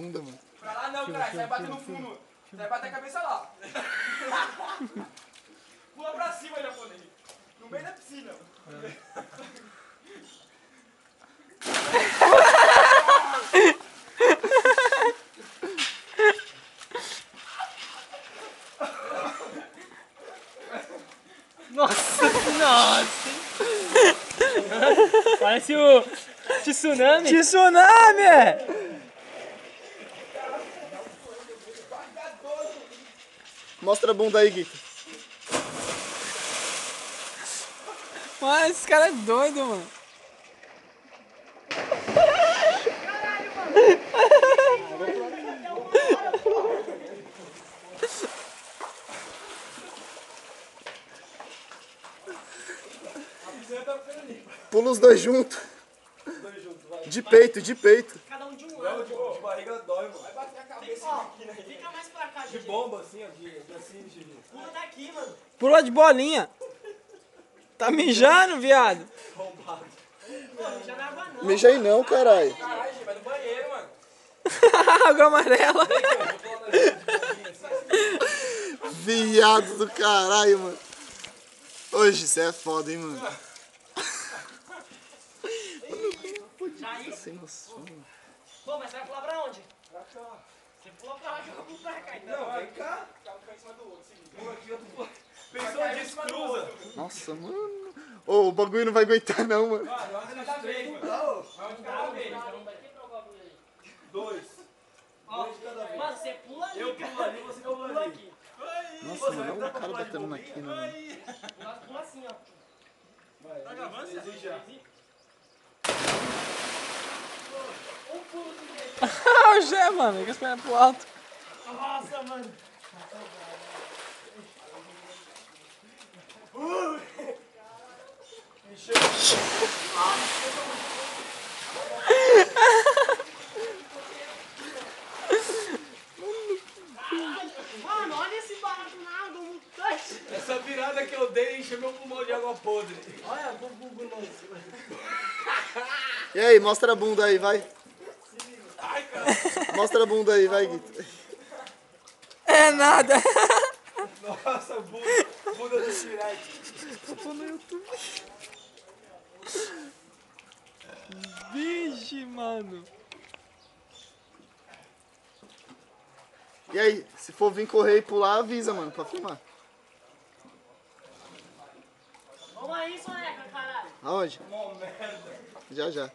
Bunda, mano. Pra lá não, cara, você vai bater no fundo. Você vai bater a cabeça lá. Pula pra cima, japonês. No meio da piscina. Nossa! Parece o tsunami. Tsunami! Mostra a bunda aí, Gui. Mano, esse cara é doido, mano. Pula os dois juntos. De peito, de peito. Cada um de um lado. De barriga dói, mano. Vai bater a cabeça aqui, né? Fica mais pra cá, De Gigi. bomba, assim, ó. Assim, Gigi. Pula daqui, mano. Pula de bolinha. Tá mijando, viado? Pô, já na água não. Mija aí não, caralho. Caralho, Gigi, vai no banheiro, mano. Água amarela. Viado do caralho, mano. Hoje você é foda, hein, mano. Já isso? Sem noção. Pô, mas você vai pular pra onde? Pra cá. Você pula pra lá que eu vou pular pra cá, então. Não, vem cá. Fica um em cima do outro, seguinte. Pula aqui, outro pula. Pensou nisso, cruza. Nossa, mano. Ô, o bagulho não vai aguentar não, mano. Mano, uma de cada vez, mano. Uma de cada vez. Dois. Dois de cada vez. Mano, você pula ali, Eu pulo ali, você eu pula pulo ali. aqui. Nossa, mano, olha o cara batendo na quina, mano. Pula assim, ó. Tá gravando, Zé? Já. Um pulo de vez. Ah, o Gé, mano. Com as pernas pro alto. Nossa, mano. Mano, olha esse barato na água, um mutante. Essa virada que eu dei encheu meu pulmão de água podre. Olha, bubu nosso. E aí, mostra a bunda aí, vai. Ai, cara. Mostra a bunda aí, vai, Gui. É nada. Nossa, bunda do Shrek. Tô no YouTube. Vixe, mano. E aí, se for vir correr e pular, avisa, mano, pra filmar. Vamos aí, soneca, caralho. Aonde? Uma merda. Já, já.